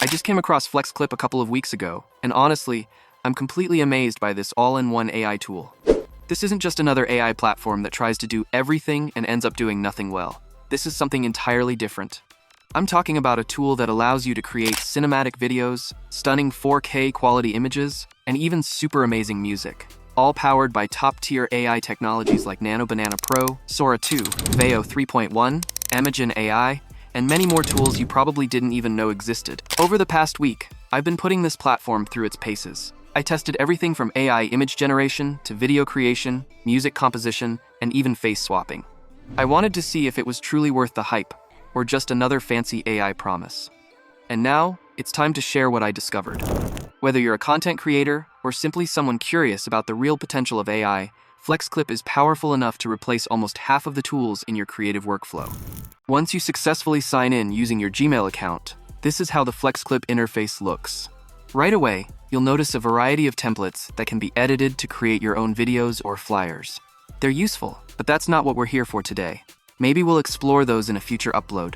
I just came across FlexClip a couple of weeks ago, and honestly, I'm completely amazed by this all-in-one AI tool. This isn't just another AI platform that tries to do everything and ends up doing nothing well. This is something entirely different. I'm talking about a tool that allows you to create cinematic videos, stunning 4K quality images, and even super amazing music, all powered by top-tier AI technologies like Nano Banana Pro, Sora 2, Veo 3.1, Imagen AI, and many more tools you probably didn't even know existed. Over the past week, I've been putting this platform through its paces. I tested everything from AI image generation to video creation, music composition, and even face swapping. I wanted to see if it was truly worth the hype, or just another fancy AI promise. And now, it's time to share what I discovered. Whether you're a content creator or simply someone curious about the real potential of AI, FlexClip is powerful enough to replace almost half of the tools in your creative workflow. Once you successfully sign in using your Gmail account, this is how the FlexClip interface looks. Right away, you'll notice a variety of templates that can be edited to create your own videos or flyers. They're useful, but that's not what we're here for today. Maybe we'll explore those in a future upload.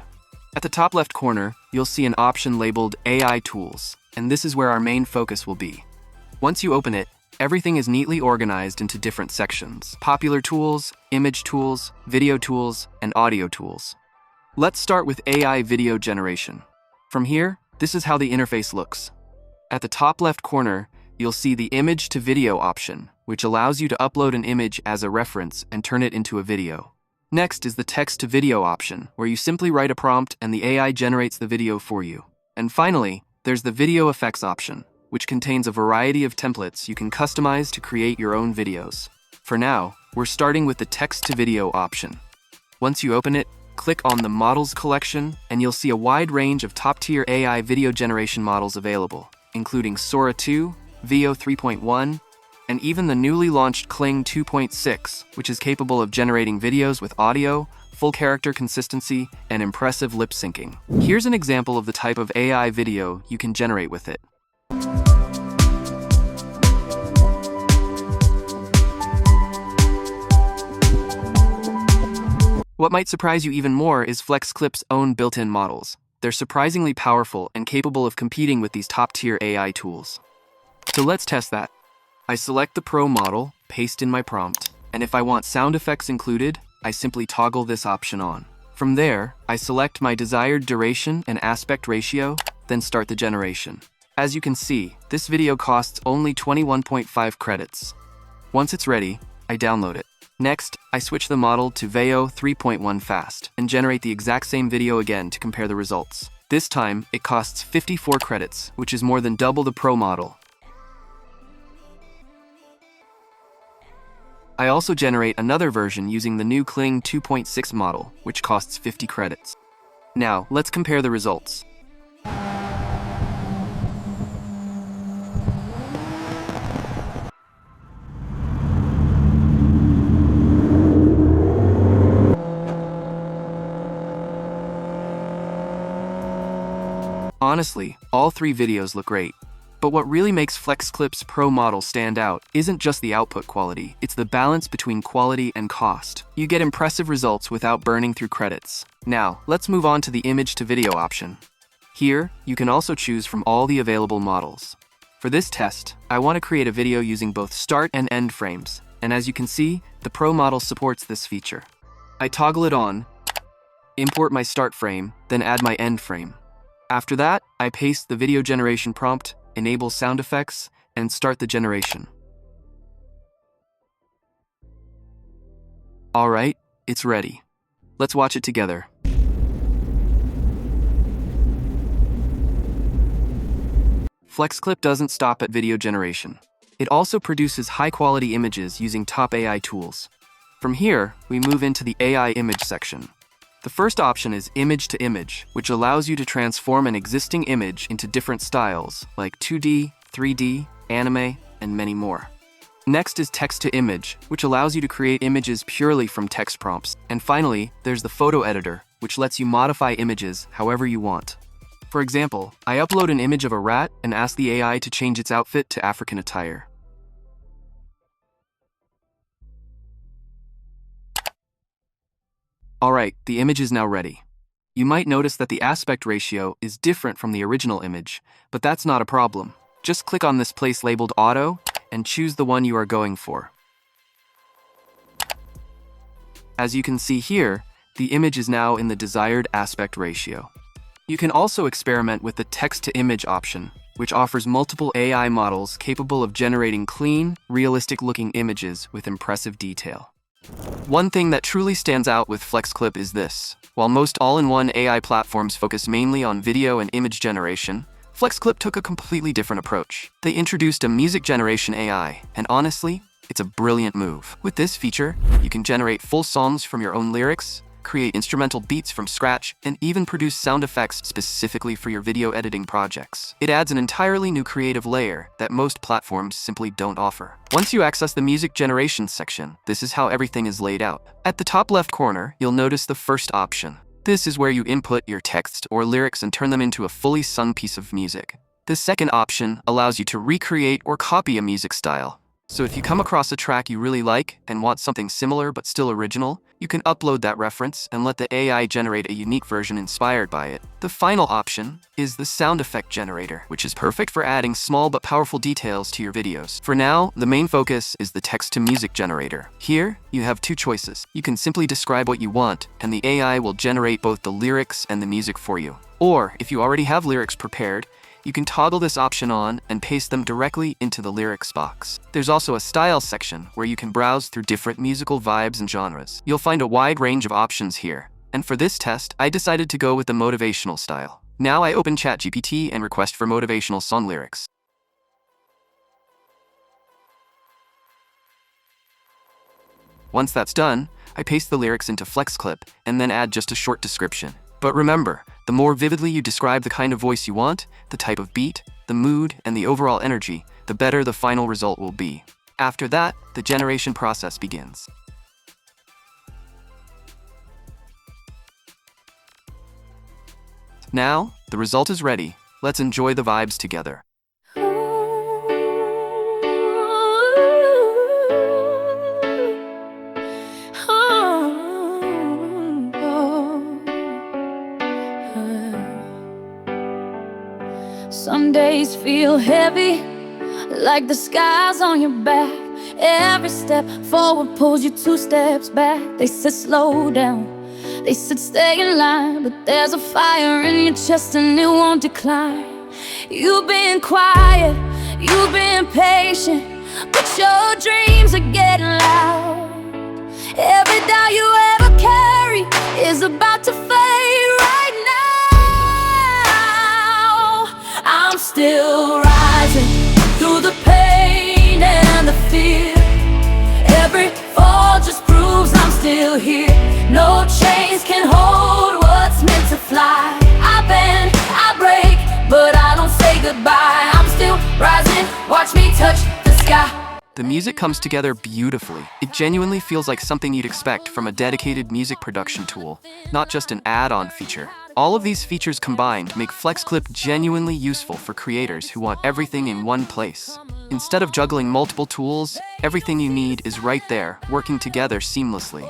At the top left corner, you'll see an option labeled AI Tools, and this is where our main focus will be. Once you open it, everything is neatly organized into different sections: popular tools, image tools, video tools, and audio tools. Let's start with AI video generation. From here, this is how the interface looks. At the top left corner, you'll see the image to video option, which allows you to upload an image as a reference and turn it into a video. Next is the text to video option, where you simply write a prompt and the AI generates the video for you. And finally, there's the video effects option, which contains a variety of templates you can customize to create your own videos. For now, we're starting with the text to video option. Once you open it, click on the Models collection, and you'll see a wide range of top-tier AI video generation models available, including Sora 2, Veo 3.1, and even the newly launched Kling 2.6, which is capable of generating videos with audio, full character consistency, and impressive lip syncing. Here's an example of the type of AI video you can generate with it. What might surprise you even more is FlexClip's own built-in models. They're surprisingly powerful and capable of competing with these top-tier AI tools. So let's test that. I select the Pro model, paste in my prompt, and if I want sound effects included, I simply toggle this option on. From there, I select my desired duration and aspect ratio, then start the generation. As you can see, this video costs only 21.5 credits. Once it's ready, I download it. Next, I switch the model to Veo 3.1 Fast and generate the exact same video again to compare the results. This time, it costs 54 credits, which is more than double the Pro model. I also generate another version using the new Kling 2.6 model, which costs 50 credits. Now, let's compare the results. Honestly, all three videos look great. But what really makes FlexClip's Pro model stand out isn't just the output quality, it's the balance between quality and cost. You get impressive results without burning through credits. Now, let's move on to the image to video option. Here, you can also choose from all the available models. For this test, I want to create a video using both start and end frames, and as you can see, the Pro model supports this feature. I toggle it on, import my start frame, then add my end frame. After that, I paste the video generation prompt, enable sound effects, and start the generation. Alright, it's ready. Let's watch it together. FlexClip doesn't stop at video generation. It also produces high-quality images using top AI tools. From here, we move into the AI image section. The first option is image to image, which allows you to transform an existing image into different styles, like 2D, 3D, anime, and many more. Next is text to image, which allows you to create images purely from text prompts. And finally, there's the photo editor, which lets you modify images however you want. For example, I upload an image of a rat and ask the AI to change its outfit to African attire. Alright, the image is now ready. You might notice that the aspect ratio is different from the original image, but that's not a problem. Just click on this place labeled Auto and choose the one you are going for. As you can see here, the image is now in the desired aspect ratio. You can also experiment with the text-to-image option, which offers multiple AI models capable of generating clean, realistic-looking images with impressive detail. One thing that truly stands out with FlexClip is this. While most all-in-one AI platforms focus mainly on video and image generation, FlexClip took a completely different approach. They introduced a music generation AI, and honestly, it's a brilliant move. With this feature, you can generate full songs from your own lyrics, create instrumental beats from scratch, and even produce sound effects specifically for your video editing projects. It adds an entirely new creative layer that most platforms simply don't offer. Once you access the music generation section, this is how everything is laid out. At the top left corner, you'll notice the first option. This is where you input your text or lyrics and turn them into a fully sung piece of music. The second option allows you to recreate or copy a music style. So if you come across a track you really like and want something similar but still original, you can upload that reference and let the AI generate a unique version inspired by it. The final option is the sound effect generator, which is perfect for adding small but powerful details to your videos. For now, the main focus is the text-to-music generator. Here, you have two choices. You can simply describe what you want, and the AI will generate both the lyrics and the music for you. Or, if you already have lyrics prepared, you can toggle this option on and paste them directly into the lyrics box. There's also a style section where you can browse through different musical vibes and genres. You'll find a wide range of options here. And for this test, I decided to go with the motivational style. Now I open ChatGPT and request for motivational song lyrics. Once that's done, I paste the lyrics into FlexClip and then add just a short description. But remember, the more vividly you describe the kind of voice you want, the type of beat, the mood, and the overall energy, the better the final result will be. After that, the generation process begins. Now, the result is ready. Let's enjoy the vibes together. Some days feel heavy, like the sky's on your back. Every step forward pulls you 2 steps back. They said slow down, they said stay in line, but there's a fire in your chest and it won't decline. You've been quiet, you've been patient, but your dreams are getting loud. Every doubt you ever carry is about to fade right now. I'm still rising through the pain and the fear. Every fall just proves I'm still here. No chains can hold what's meant to fly. I bend, I break, but I don't say goodbye. I'm still rising, watch me touch the sky. The music comes together beautifully. It genuinely feels like something you'd expect from a dedicated music production tool, not just an add-on feature. All of these features combined make FlexClip genuinely useful for creators who want everything in one place. Instead of juggling multiple tools, everything you need is right there, working together seamlessly.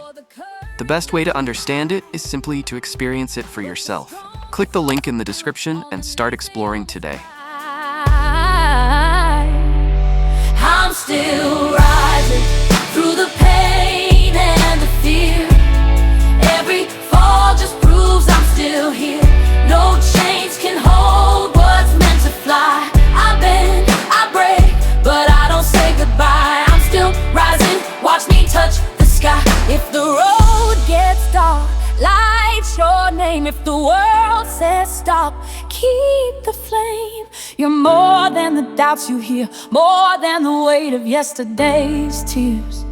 The best way to understand it is simply to experience it for yourself. Click the link in the description and start exploring today. I'm still rising through the pain and the fear. Every fall just proves I'm still here. No chains can hold what's meant to fly. I bend, I break, but I don't say goodbye. I'm still rising, watch me touch the sky. If the road gets dark, light your name. If the world says stop, keep the flame. You're more than the doubts you hear, more than the weight of yesterday's tears.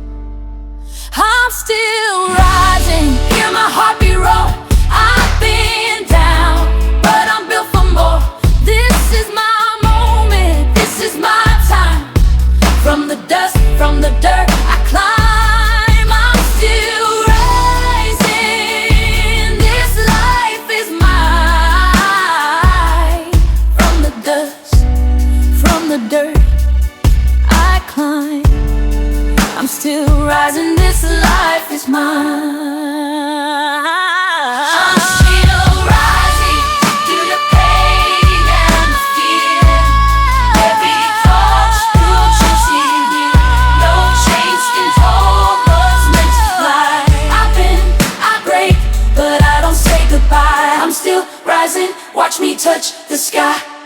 I'm still rising, hear my heartbeat roar. I've been down, but I'm built for more. This is my moment, this is my time. From the dust, from the dirt, I climb. I'm still rising, this life is mine. From the dust, from the dirt, I climb. I'm still rising, this life is mine. I'm still Watch me touch the sky.